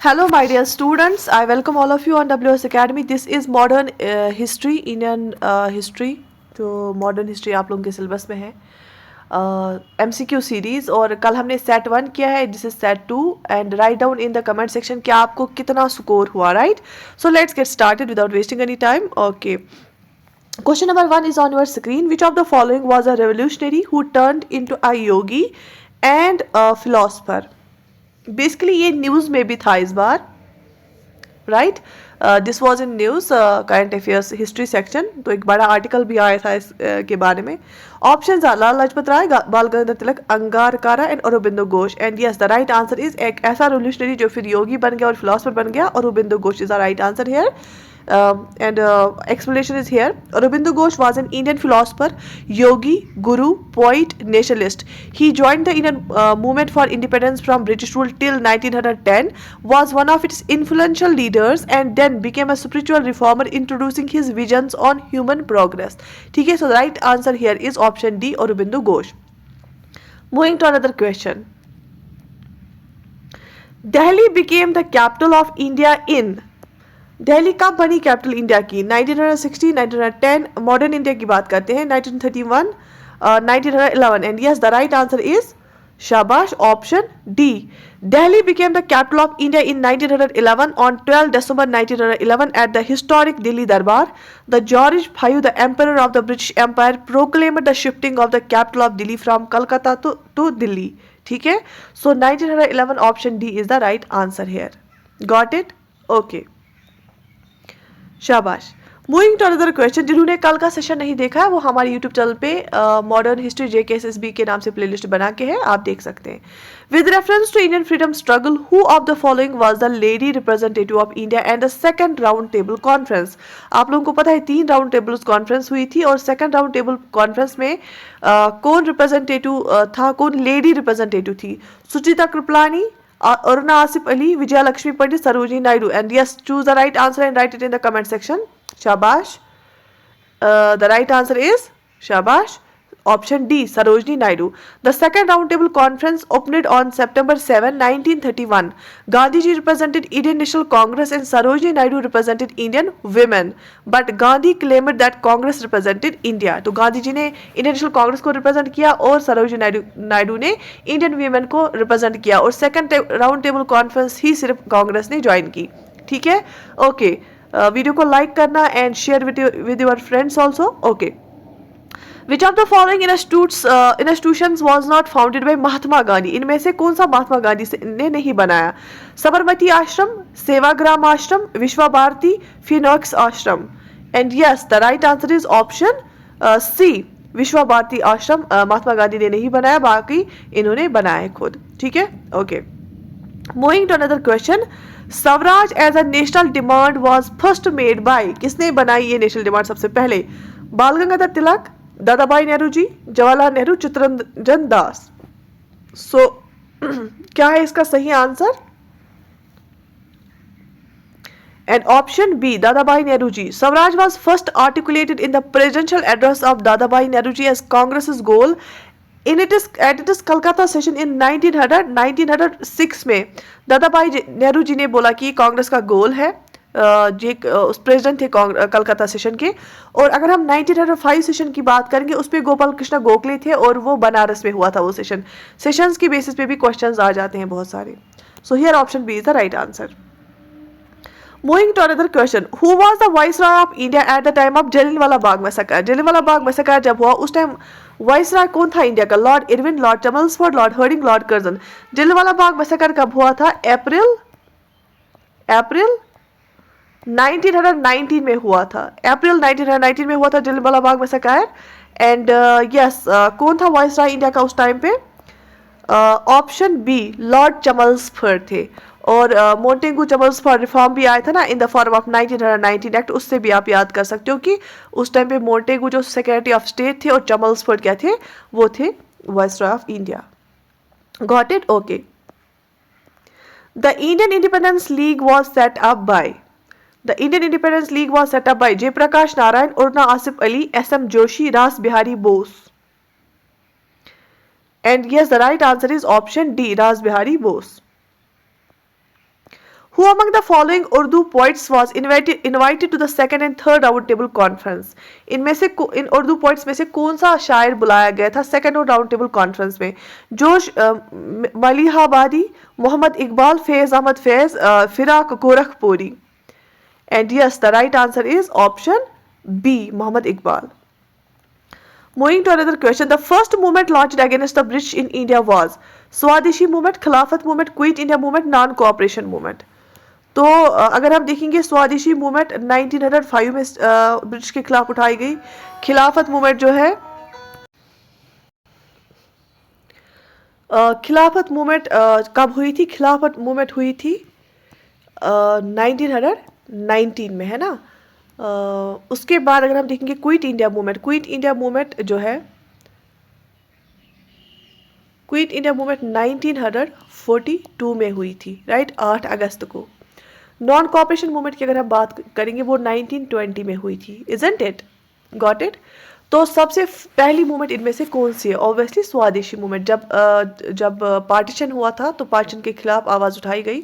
Hello, my dear students. I welcome all of you on WS Academy. This is modern history, Indian history. जो modern history आप लोगों के syllabus में है MCQ series. और कल हमने सेट 1 किया है, this is set 2 and write down in the comment section क्या आपको कितना स्कोर हुआ, right? So let's get started without wasting any time. Okay, question number 1 is on your screen. Which of the following was a revolutionary who turned into a yogi and a philosopher? Basically ये news में भी था इस बार, right? This was in news current affairs history section, तो एक बड़ा article भी आया था इस के बारे में। ऑप्शन लाल लाजपत राय, बाल गंगाधर तिलक, अंगारकारा and Aurobindo Ghosh. And yes, the right answer is एक ऐसा रेवोल्यूशनरी जो फिर योगी बन गया और फिलोसफर बन गया, Aurobindo Ghosh is the right answer here. And explanation is here. Aurobindo Ghosh was an Indian philosopher, yogi, guru, poet, nationalist. He joined the Indian movement for independence from British rule till 1910, was one of its influential leaders, and then became a spiritual reformer, introducing his visions on human progress. ठीक है, so the right answer here is option D, Aurobindo Ghosh. Moving to another question. Delhi became the capital of India in, Delhi कब बनी capital India की? 1960, 1910, modern India की बात करते हैं, 1931, 1911। And yes, the right answer is शाबाश, option D. Delhi became the capital of India in 1911 on 12 December 1911 at the historic Delhi Durbar. The George V, the emperor of the British Empire, proclaimed the shifting of the capital of Delhi from Calcutta to Delhi. ठीक है, so 1911 option D is the right answer here. Got it? Okay, शाबाश। Moving to another question. जिन्होंने कल का session नहीं देखा है वो हमारे यूट्यूब चैनल पे मॉडर्न हिस्ट्री JKSSB के नाम से प्लेलिस्ट बना के है, आप देख सकते हैं। With reference to Indian freedom struggle, who of the following was the lady representative of India and the second round table conference? आप लोगों को पता है 3 राउंड टेबल कॉन्फ्रेंस हुई थी और सेकंड राउंड टेबल कॉन्फ्रेंस में कौन रिप्रेजेंटेटिव था, कौन लेडी रिप्रेजेंटेटिव थी? सुचिता Kripalani, Aruna Asif Ali, Vijaya Lakshmi Pandit, Sarojini Naidu. And yes, choose the right answer and write it in the comment section. Shabash. The right answer is Shabash. Option D, Sarojini Naidu. The second roundtable conference opened on September 7, 1931. Gandhiji represented Indian National Congress and Sarojini Naidu represented Indian women. But Gandhi claimed that Congress represented India. तो गांधी जी ने Indian National Congress को represent किया और सरोजिनी नायडू ने Indian women को represent किया, और second round table conference ही सिर्फ कांग्रेस ने ज्वाइन की। ठीक है, ओके। वीडियो को लाइक करना and share with your friends also. Okay, Which of the following institutions was not founded by Mahatma Gandhi? इनमें से कौन सा महात्मा गांधी ने नहीं बनाया? सबरमती आश्रम, सेवाग्राम आश्रम, विश्वा Bharati, Phoenix Ashram. And yes, the right answer is option C, Vishwa Bharati आश्रम महात्मा गांधी ने नहीं बनाया, बाकी इन्होंने बनाया खुद। ठीक है, okay. Moving to another question. Swaraj as a national demand was first made by, किसने बनाई ये नेशनल डिमांड सबसे पहले? बाल गंगाधर तिलक, दादा भाई नेहरू जी, जवाहरलाल नेहरू, चित्तरंजन दास। सो क्या है इसका सही answer? And option B, Dada Bhai Nehru ji. Swaraj was first articulated in the presidential address of Dada Bhai Nehru ji as Congress goal in it is Calcutta session in 1906 में दादा भाई नेहरू जी ने बोला कि कांग्रेस का गोल है। उस प्रेसिडेंट थे कलकत्ता सेशन के। और अगर हम 1905 सेशन की बात करेंगे उस पर गोपाल कृष्ण गोखले थे और वो बनारस में हुआ था वो सेशन। सेशंस की बेसिस पे भी क्वेश्चंस आ जाते हैं बहुत सारे। So here option B is the right answer. Moving to another question. Who was the viceroy of India at the time of Jallianwala Bagh massacre? Jallianwala Bagh massacre जब हुआ उस टाइम वाइसरॉय कौन था इंडिया का? Lord Irwin, Lord Chelmsford, Lord Hardinge, Lord Curzon. Jallianwala Bagh massacre कब हुआ था? अप्रैल 1919 में हुआ था। अप्रैल 1919 में हुआ था Jallianwala Bagh massacre. And yes, कौन था वाइसरॉय इंडिया का उस टाइम पे? ऑप्शन बी, लॉर्ड चैमल्सफोर्ड थे। और मोंटेगू चैमल्सफोर्ड रिफॉर्म भी आया था ना in the form of 1919 act, उससे भी आप याद कर सकते हो कि उस टाइम पे मोंटेगू जो सेक्रेटरी ऑफ स्टेट थे और चैमल्सफोर्ड क्या थे? वो थे viceroy of India. Got it? Okay. The Indian independence league was set up by, The Indian Independence League was set up by Jayaprakash Narayan, Aruna Asif Ali, SM Joshi, Ras Bihari Bose. And yes, the right answer is option D, Ras Bihari Bose. Who among the following Urdu poets was invited to the second and third round table conference? इनमें से इन Urdu poets में से कौन सा शायर बुलाया गया था सेकंड और राउंड टेबल कॉन्फ्रेंस में? जोश Malihabadi, Mohammad Iqbal, Faiz Ahmad Faiz, Firaq Gorakhpuri. And yes, the right answer is option B, Muhammad Iqbal. Moving to another question, the first movement launched against the British in India was Swadeshi movement, Khilafat movement, Quit India movement, non-cooperation movement. तो अगर हम देखेंगे स्वदेशी movement 1905 में British के खिलाफ उठाई गई. खिलाफत मूवमेंट जो है खिलाफत मूवमेंट कब हुई थी? खिलाफत मूवमेंट हुई थी 1919 में, है ना. उसके बाद अगर हम देखेंगे क्विट इंडिया मूवमेंट जो है क्विट इंडिया मूवमेंट 1942 में हुई थी, राइट, 8 अगस्त को. नॉन कॉपरेशन मूवमेंट की अगर हम बात करेंगे वो 1920 में हुई थी, इजंट इट? Got it? तो सबसे पहली मूवमेंट इनमें से कौन सी है? ऑब्वियसली स्वदेशी मूवमेंट. जब पार्टीशन हुआ था तो पार्टीशन के खिलाफ आवाज उठाई गई,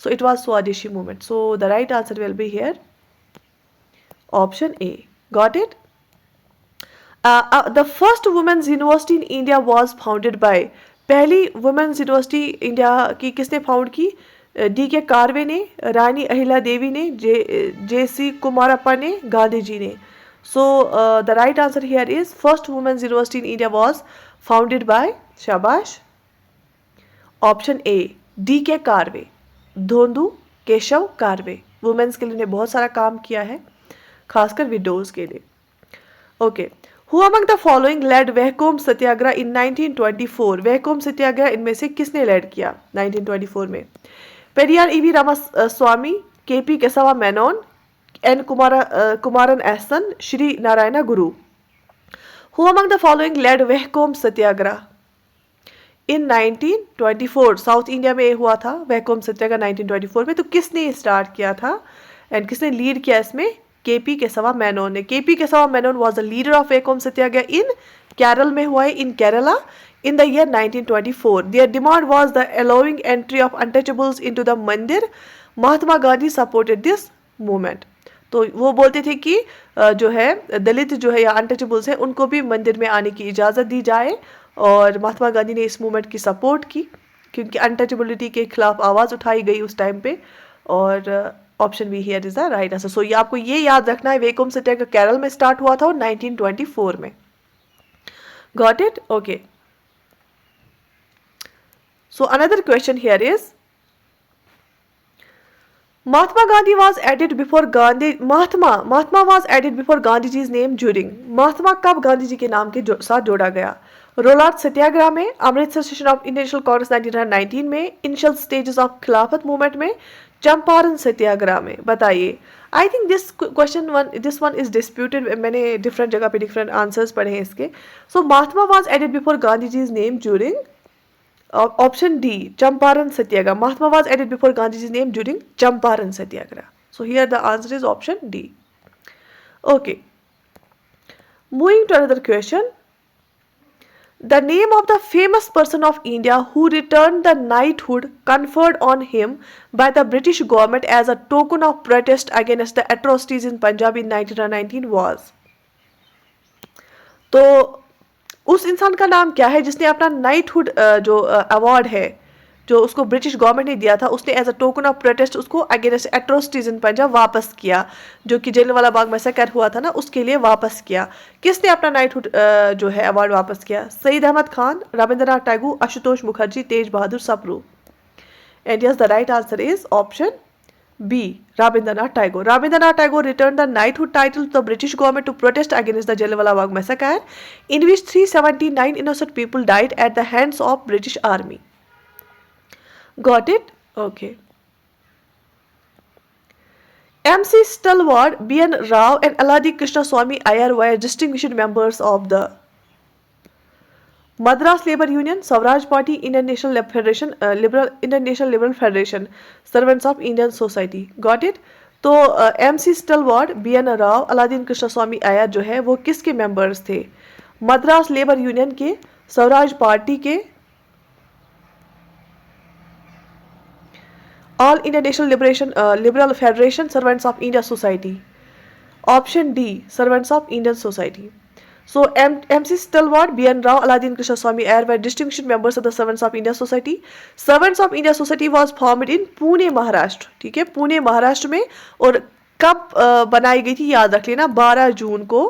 so it was Swadeshi movement. So the right answer will be here option A. Got it? The first women's university in India was founded by. पहली वुमेन्स यूनिवर्सिटी इंडिया की किसने फाउंड की? डी के कार्वे ने, रानी अहिल्या देवी ने, जे सी कुमारप्पा ने, गांधी जी ने. So the right answer here is first women's university in India was founded by, शाबाश, option A, D K Karve, Dhondo Keshav Karve. Women's के लिए उन्हें बहुत सारा काम किया है, खासकर विडोज के लिए. Okay. Who among the following led Vaikom Satyagraha in 1924? Vaikom Satyagraha इनमें से किसने लेड किया 1924 में? Periyar EV Ramasamy, KP Kesava Menon, N Kumaran Asan, Shri Narayana Guru. Who among the following led Vaikom Satyagraha in 1924? South India में हुआ था वहकोम सत्याग्रह 1924 में. तो किसने स्टार्ट किया था एंड किसने लीड किया इसमें? केपी केशवा मेनन ने. KP Kesava Menon was the leader of Vaikom Satyagraha in Kerala में हुआ है, इन Kerala, in the year 1924. Their demand was the allowing entry of untouchables into the मंदिर. Mahatma Gandhi supported this movement. तो वो बोलते थे कि जो है दलित जो है या अनटचेबल्स हैं उनको भी मंदिर में आने की इजाज़त दी जाए, और महात्मा गांधी ने इस मूवमेंट की सपोर्ट की क्योंकि अनटचेबिलिटी के खिलाफ आवाज़ उठाई गई उस टाइम पे. और option B here is the right answer. So ये आपको ये याद रखना है, वहकोम सत्याग्रह केरल में स्टार्ट हुआ था और 1924 में. Got it? Okay. So another question here is, Mahatma Gandhi was added before Mahatma was added before Gandhiji's name during. महात्मा कब गांधी जी के नाम के साथ जोड़ा गया? रोलाट सत्याग्रह में, Amritsar session of Indian National Congress 1919 में, initial stages of Khilafat movement में, चंपारण सत्याग्रह में. बताइए. I think this one is disputed. मैंने डिफरेंट जगह पे डिफरेंट आंसर्स पढ़े हैं इसके. So Mahatma was added before Gandhi ji's name during, option D, Champaran Satyagraha. Mahatma was added before Gandhi ji's name during Champaran Satyagraha. So here the answer is option D. Okay. Moving to another question. The name of the famous person of India who returned the knighthood conferred on him by the British government as a token of protest against the atrocities in Punjab in 1919 was. तो उस इंसान का नाम क्या है जिसने अपना knighthood जो अवार्ड है जो उसको ब्रिटिश गवर्नमेंट ने दिया था, उसने as a token of protest उसको अगेंस्ट एट्रोसिटीज इन पंजाब वापस किया, जो कि जलियांवाला बाग मैसेकर हुआ था ना, उसके लिए वापस किया. किसने अपना नाइटहुड जो है अवार्ड वापस किया? Syed Ahmad Khan, Rabindranath Tagore, Ashutosh Mukherjee, Tej Bahadur Sapru. And yes, the right answer is option B, Rabindranath Tagore. Rabindranath Tagore returned the knighthood title to the British government to protest against the Jallianwala Bagh massacre, in which 379 innocent people died at the hands of British Army. Got it? Okay. M.C. Stalwart, B.N. Rao, and Aladi Krishna Swami Iyer were distinguished members of the Madras Labour Union, Swaraj Party, Indian National Federation, Indian National Liberal Federation, Servants of Indian Society. Got it? तो M.C. Stalwart, B.N. Rao, Alladi Krishna Swami Iyer जो है वो किसके members थे? Madras labour union के, Swaraj party के, all India national liberal federation, servants of India society. Option D, Servants of Indian Society. So, MC Stalwart, B.N. Rao, Aladdin Krishnaswamy Iyer were distinguished members of the Servants of India Society. Servants of India Society was formed in Pune, Maharashtra. ठीक है, पुणे महाराष्ट्र में. और कब बनाई गई थी याद रख लेना, 12 जून को,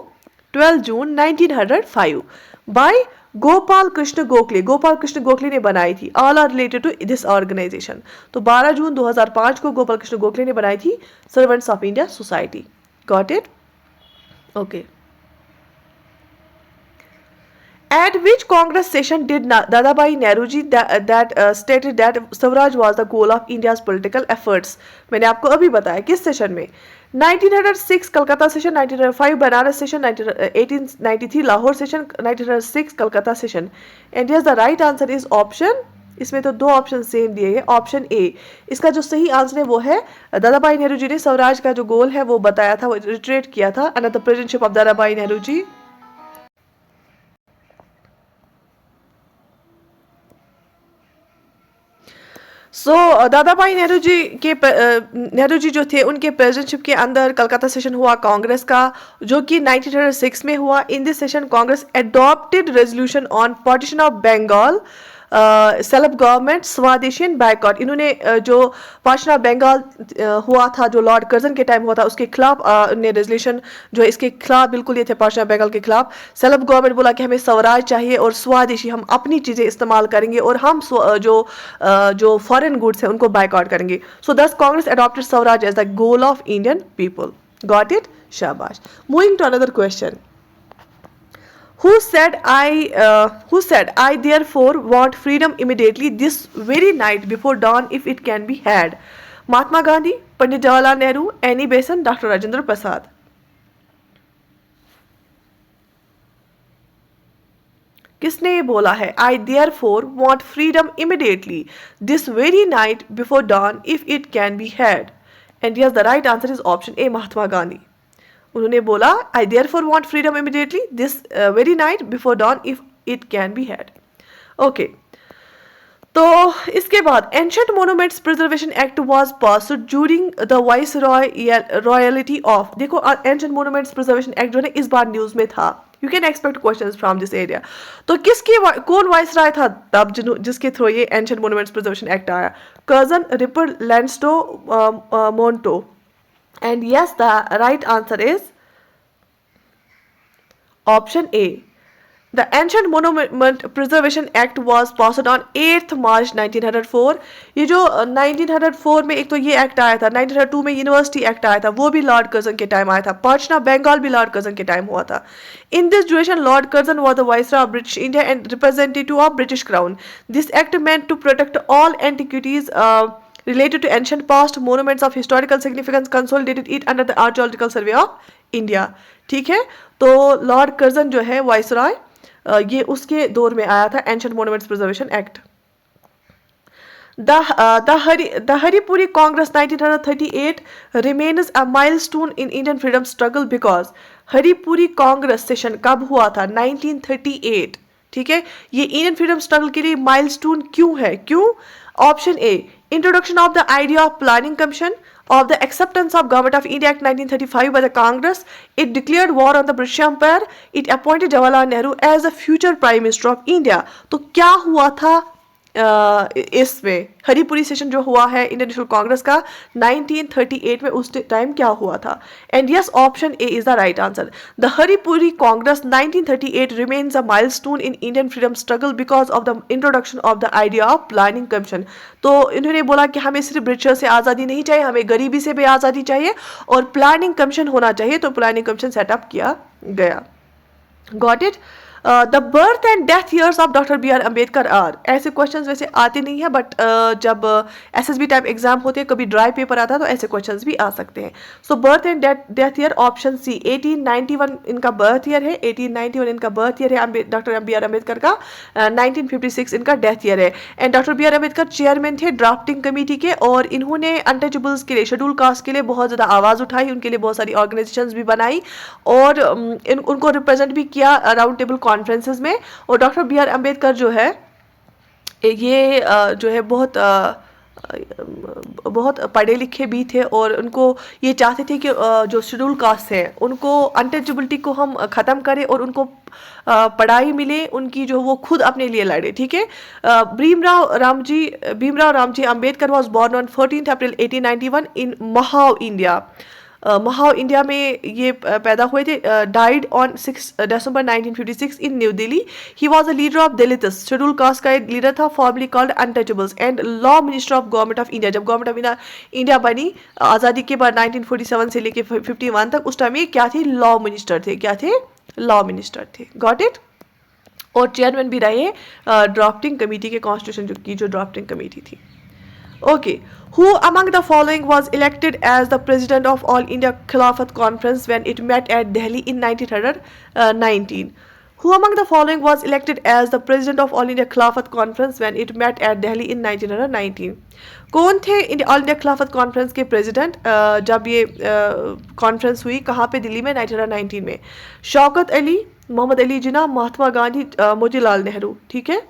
12 जून 1905 बाय गोपाल कृष्ण गोखले. गोपाल कृष्ण गोखले ने बनाई थी. All are related to this organisation. तो 12 जून 2005 को गोपाल कृष्ण गोखले ने बनाई थी servants of India society. Got it? Okay. At which Congress session did Dadabhai Nehruji that stated that Swaraj was the goal of India's political efforts? मैंने आपको अभी बताया किस सेशन में. 1906 Calcutta session, 1905 Banaras session, 1893 Lahore session, 1906 Calcutta session. And yes, the right answer is option. इसमें तो दो option same दिए हैं. ऑप्शन ए, इसका जो सही आंसर है वो है दादा भाई नेहरू जी ने स्वराज का जो गोल है वो बताया था, वो रिट्रेट किया था under the presidentship of Dada Bhai Nehru जी. दादा भाई नेहरू जी जो थे उनके प्रेसिडेंटशिप के अंदर कलकत्ता सेशन हुआ कांग्रेस का, जो कि 1906 में हुआ. In this session Congress adopted resolution on partition of Bengal, self government, Swadeshi and boycott. इन्होंने जो पार्टीशन ऑफ बंगाल हुआ था, जो लॉर्ड कर्जन के टाइम हुआ था, उसके खिलाफ उन्हें रेजोल्यूशन जो है इसके खिलाफ बिल्कुल ये थे, पार्टीशन ऑफ बंगाल के खिलाफ. सेल्फ गवर्नमेंट बोला कि हमें स्वराज चाहिए, और स्वदेशी हम अपनी चीज़ें इस्तेमाल करेंगे और हम जो फॉरेन गुड्स हैं उनको बायकॉट करेंगे. So this Congress adopted Swaraj as the goal of Indian people. Got it? शाबाश. Moving to another question. Who said I therefore want freedom immediately this very night before dawn if it can be had? Mahatma Gandhi, Pandit Jawaharlal Nehru, any बेसन, doctor Rajendra Prasad. किसने ये बोला है I therefore want freedom immediately this very night before dawn if it can be had? And yes, the right answer is option A, Mahatma Gandhi. उन्होंने बोला I therefore want freedom immediately this very night before dawn if it can be had. Okay. तो इसके बाद Ancient Monuments Preservation Act was passed during the viceroyalty of. देखो Ancient Monuments Preservation Act जो है इस बार न्यूज में था. You can expect questions from this area. तो कौन वाइसराय था तब जिसके थ्रू ये एंशिएंट मोन्यूमेंट्स प्रिजर्वेशन एक्ट आया? Curzon, Ripon, Lansdowne, Minto. And yes, the right answer is option A. The Ancient Monument Preservation Act was passed on 8th March 1904. ये जो 1904 में एक तो ये एक्ट आया था, 1902 में यूनिवर्सिटी एक्ट आया था, वो भी लॉर्ड कर्जन के टाइम आया था. पार्टीशन ऑफ बंगाल भी लॉर्ड कर्जन के टाइम हुआ था. In this duration, Lord Curzon was the Viceroy of British India and representative of British Crown. This act meant to protect all antiquities related to ancient past monuments of historical significance, consolidated it under the Archaeological Survey of India. ठीक है, तो Lord Curzon जो है viceroy, ये उसके दौर में आया था ancient Monuments Preservation act. The Haripuri Congress 1938 remains a milestone in Indian freedom struggle because Haripuri Congress session कब हुआ था? 1938. ठीक है, ये इंडियन फ्रीडम स्ट्रगल के लिए माइलस्टोन क्यों है? क्यों? Option A, introduction of the idea of planning commission, of the acceptance of Government of India Act 1935 by the Congress, it declared war on the British Empire, it appointed Jawaharlal Nehru as the future Prime Minister of India. तो क्या हुआ था इसमें? Haripuri session जो हुआ है Indian National Congress का 1938 में, उस टाइम क्या हुआ था? And yes, option A is the right answer. The Haripuri Congress 1938 remains a milestone in Indian freedom struggle because of the introduction of the idea of planning commission. तो इन्होंने बोला कि हमें सिर्फ ब्रिटिशर से आज़ादी नहीं चाहिए, हमें गरीबी से भी आज़ादी चाहिए और प्लानिंग कमीशन होना चाहिए. तो प्लानिंग कमीशन सेटअप किया गया. Got it? The birth and death years of doctor B R Ambedkar are. ऐसे क्वेश्चंस वैसे आते नहीं है, बट जब एसएसबी टाइप एग्जाम होते हैं, कभी ड्राई पेपर आता है तो ऐसे क्वेश्चंस भी आ सकते हैं. So birth and death year, option C 1891 इनका बर्थ ईयर है, 1891 इनका बर्थ ईयर है डॉक्टर बी आर अम्बेडकर का. 1956 इनका डेथ ईयर है. And doctor B R Ambedkar chairman थे ड्राफ्टिंग कमेटी के, और इन्होंने अनटचेबल्स के लिए, शेड्यूल कास्ट के लिए बहुत ज़्यादा आवाज़ उठाई, उनके लिए बहुत सारी ऑर्गेनाइजेशंस भी बनाई और उनको रिप्रेजेंट भी किया राउंड टेबल कॉन्फ्रेंसेस में. और डॉक्टर बी आर अम्बेडकर जो है ये जो है बहुत बहुत पढ़े लिखे भी थे और उनको ये चाहते थे कि जो शेड्यूल कास्ट है उनको अनटचेबिलिटी को हम ख़त्म करें और उनको पढ़ाई मिले उनकी, जो वो खुद अपने लिए लड़े। ठीक है। Bhimrao Ramji Ambedkar was born on 14 April 1891 in Mahav, India. Mahav India में ये पैदा हुए थे। Died on 6 December 1956 in new Delhi. He was a leader of Dalits, schedule caste का एक लीडर था, formally called untouchables, and law minister of government of India. जब government of India बनी आज़ादी के बाद 1947 से लेके 51 तक, उस टाइम ये क्या थे? लॉ मिनिस्टर थे। क्या थे? लॉ मिनिस्टर थे। Got it. और चेयरमैन भी रहे ड्राफ्टिंग कमेटी के, कॉन्स्टिट्यूशन की जो ड्राफ्टिंग कमेटी थी। Okay. Who among the following was elected as the president of All India Khilafat Conference when it met at Delhi in 1919? Who among the following was elected as the president of All India Khilafat Conference when it met at Delhi in 1919? कौन थे all India खिलाफत conference के president जब ये conference हुई? कहाँ पे? दिल्ली में 1919 में। शौकत अली, मोहम्मद अली जिन्ना, महात्मा गांधी, मोतीलाल नेहरू। ठीक है।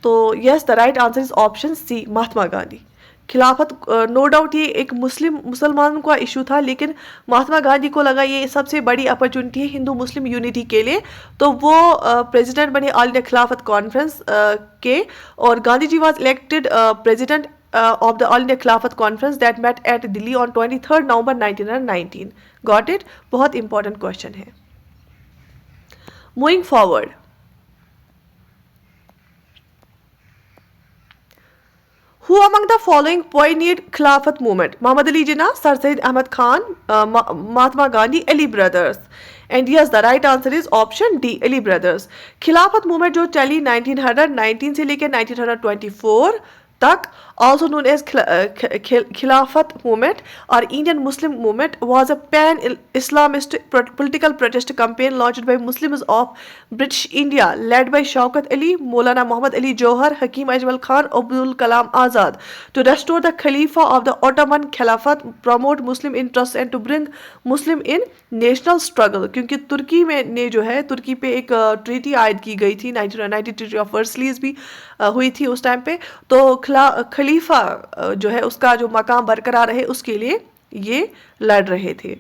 तो yes, the right answer is option C, Mahatma Gandhi. Khilafat, no doubt ये एक मुसलमानों का इशू था, लेकिन महात्मा गांधी को लगा ये सबसे बड़ी अपॉर्चुनिटी है हिंदू मुस्लिम यूनिटी के लिए, तो वो प्रेसिडेंट बने ऑल इंडिया खिलाफत कॉन्फ्रेंस के। और Gandhi ji was elected president of the All India Khilafat Conference that met at Delhi on 23rd November 1919. Got it? बहुत इंपॉर्टेंट क्वेश्चन है। Moving forward, who among the following pioneered Khilafat movement? Muhammad Ali Jinnah, Sir Syed Ahmad Khan, Mahatma Gandhi, Ali brothers. And yes, the right answer is option D, Ali brothers. खिलाफत movement जो चली 1919 से लेकर 1924 तक, also known as Khilafat movement or Indian Muslim movement, was a pan-Islamist political protest campaign launched by Muslims of British India, led by Shaukat Ali, Maulana Muhammad Ali Johar, Hakim Ajmal Khan, Abdul Kalam Azad, to restore the Khalifa of the Ottoman Caliphate, promote Muslim interests and to bring Muslim in national struggle. क्योंकि तुर्की में ने जो है, तुर्की पे एक treaty आयद की गई थी 1990, ट्रीटी ऑफ वर्सलीज भी हुई थी उस टाइम पे, तो खलीफा जो है उसका जो मकाम बरकरार रहे उसके लिए ये लड़ रहे थे।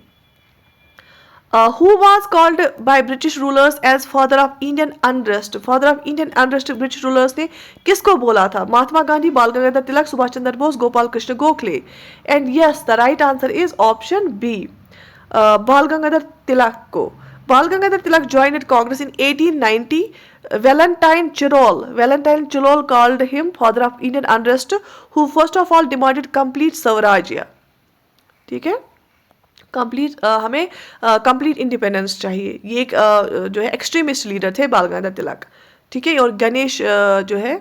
Who was called by British rulers as father of Indian unrest? Father of Indian unrest British rulers ने किसको बोला था? Mahatma Gandhi, Bal Gangadhar Tilak, Subhash Chandra Bose, Gopal Krishna Gokhale. And yes, the right answer is option B, Bal Gangadhar तिलक को। बाल गंगाधर तिलक joined Congress in 1890. Valentine Chirol called him father of Indian unrest, who first of all demanded complete स्वराज्य। ठीक है, complete हमें कंप्लीट इंडिपेंडेंस चाहिए। ये एक जो है एक्सट्रीमिस्ट लीडर थे बाल गंगाधर तिलक। ठीक है। और गणेश जो है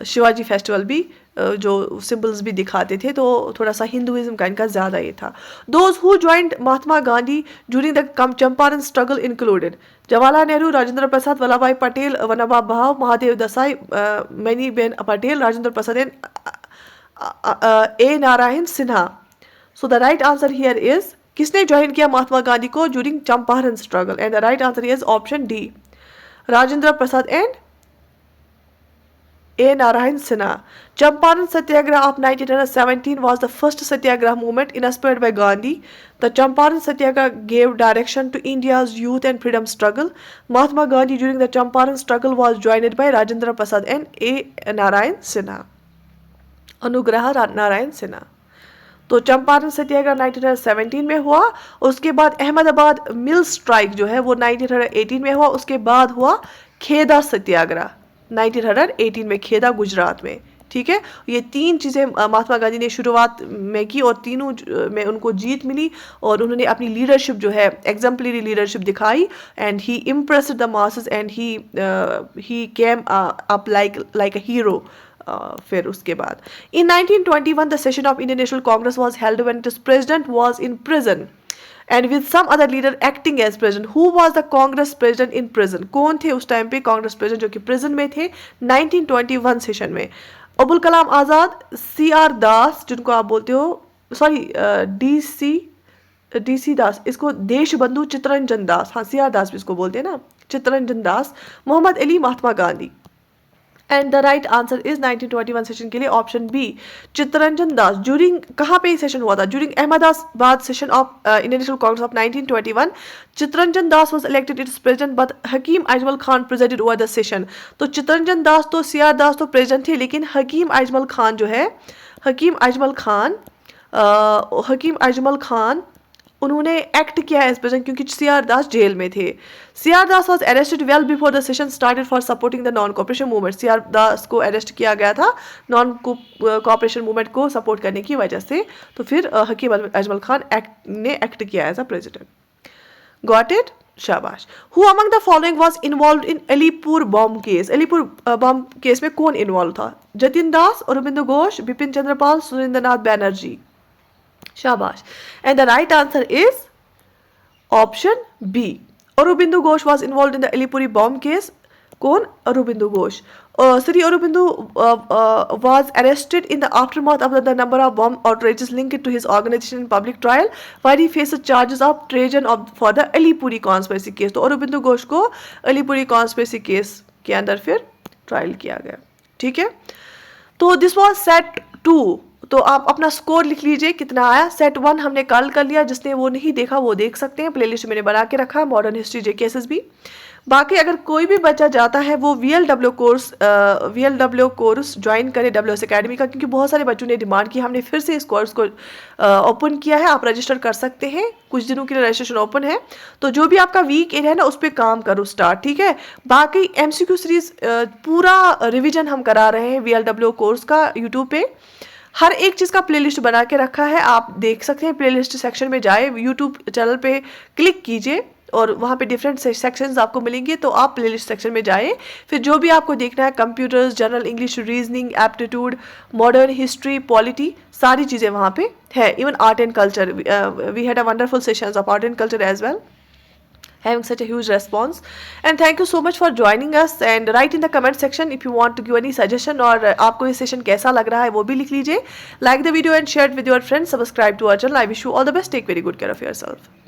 शिवाजी फेस्टिवल भी जो सिंबल्स भी दिखाते थे, तो थोड़ा सा हिंदुइज्म का इनका ज़्यादा ये था। Those who joined Mahatma Gandhi during the Champaran struggle included Jawaharlal Nehru, Rajendra Prasad, Vallabh Bhai Patel, Vinoba Bhave, Mahadev Desai, Mani Ben Patel, Rajendra Prasad and A Narayan Sinha. So the right answer here is, किसने ज्वाइन किया महात्मा गांधी को during Champaran struggle? And the right answer is option D, Rajendra Prasad and A. Narayan Sinha. Champaran Satyagraha of 1917 was the first Satyagraha movement inspired by Gandhi. The Champaran Satyagraha gave direction to India's youth and freedom struggle. Mahatma Gandhi during the Champaran struggle was joined by Rajendra Prasad and A. Narayan Sinha. Anugrah Narayan Sinha. तो चंपारण सत्याग्रह 1917 में हुआ, उसके बाद अहमदाबाद मिल strike जो है वो 1918 में हुआ, उसके बाद हुआ खेदा सत्याग्रह 1918 में, खेदा गुजरात में। ठीक है, ये तीन चीज़ें महात्मा गांधी ने शुरुआत में की और तीनों में उनको जीत मिली और उन्होंने अपनी लीडरशिप जो है एग्जाम्पलरी लीडरशिप दिखाई and he impressed the masses and he came up like a hero. फिर उसके बाद इन 1921 the session of Indian National Congress was held when it's president was in prison and with some other leader acting as president. Who was the Congress president in prison? कौन थे उस time पे Congress president जो कि prison में थे 1921 session में? Abul Kalam Azad, CR दास जिनको आप बोलते हो, सॉरी DC दास, इसको देश बंधु चित्तरंजन दास, हाँ CR दास भी इसको बोलते हैं ना, Chittaranjan Das, Mohammad Ali, Mahatma Gandhi. And the right answer is 1921 session के लिए option B Chittaranjan Das. During कहाँ पे सेशन हुआ था? During Ahmedabad session of Indian National Congress of 1921 Chittaranjan Das was elected its president but Hakim Ajmal Khan president over the session. तो चित्तरंजन दास तो सी आर दास तो प्रेसिडेंट थे, लेकिन हकीम अजमल खान जो है, हकीम अजमल खान उन्होंने एक्ट किया है एज प्रेसिडेंट, क्योंकि सी आर दास जेल में थे। C R Das was arrested well before the session started for supporting the non cooperation movement. C R Das को अरेस्ट किया गया था नॉन कॉपरेशन मूवमेंट को सपोर्ट करने की वजह से। तो फिर हकीम अजमल खान ने एक्ट किया as a president. Got it? शाबाश। Who among the following was involve in Alipore bomb case? Alipore bomb case में कौन इन्वॉल्व था? जतिन दास, अरविंदो घोष, बिपिन चंद्रपाल, सुरेंद्रनाथ बैनर्जी। शाबाश। And the right answer is option B Aurobindo Ghosh was involved in the Alipuri bomb case. कौन? Aurobindo Ghosh. Sri Aurobindo was arrested in the aftermath of the number of bomb outrages linked to his organization in public trial, where he faces charges of treason for the Alipuri conspiracy case. तो Aurobindo Ghosh को Alipuri conspiracy case के अंदर फिर trial किया गया। ठीक है, तो दिस वॉज सेट 2। तो आप अपना स्कोर लिख लीजिए कितना आया। सेट 1 हमने कल कर लिया, जिसने वो नहीं देखा वो देख सकते हैं, प्लेलिस्ट मैंने बना के रखा है मॉडर्न हिस्ट्री जेकेएसएसबी। बाकी अगर कोई भी बच्चा जाता है वो वीएलडब्ल्यू कोर्स ज्वाइन करे WS अकेडमी का, क्योंकि बहुत सारे बच्चों ने डिमांड की, हमने फिर से इस कोर्स को ओपन किया है। आप रजिस्टर कर सकते हैं, कुछ दिनों के लिए रजिस्ट्रेशन ओपन है। तो जो भी आपका वीक एरिया है ना, उस पर काम करो स्टार्ट। ठीक है, बाकी MCQ सीरीज पूरा रिविजन हम करा रहे हैं VLW कोर्स का यूट्यूब पे। हर एक चीज़ का प्लेलिस्ट बना के रखा है, आप देख सकते हैं। प्लेलिस्ट सेक्शन में जाए, यूट्यूब चैनल पे क्लिक कीजिए और वहाँ पे डिफरेंट सेक्शंस आपको मिलेंगे, तो आप प्लेलिस्ट सेक्शन में जाए। फिर जो भी आपको देखना है, computers, general English, reasoning, aptitude, modern history, polity, सारी चीज़ें वहाँ पे है। Even art and culture, we had a wonderful sessions of art and culture as well, having such a huge response. And thank you so much for joining us, and write in the comment section if you want to give any suggestion, और आपको ये session कैसा लग रहा है वो भी लिख लीजिए। Like the video and share it with your friends. Subscribe to our channel. I wish you all the best. Take very good care of yourself.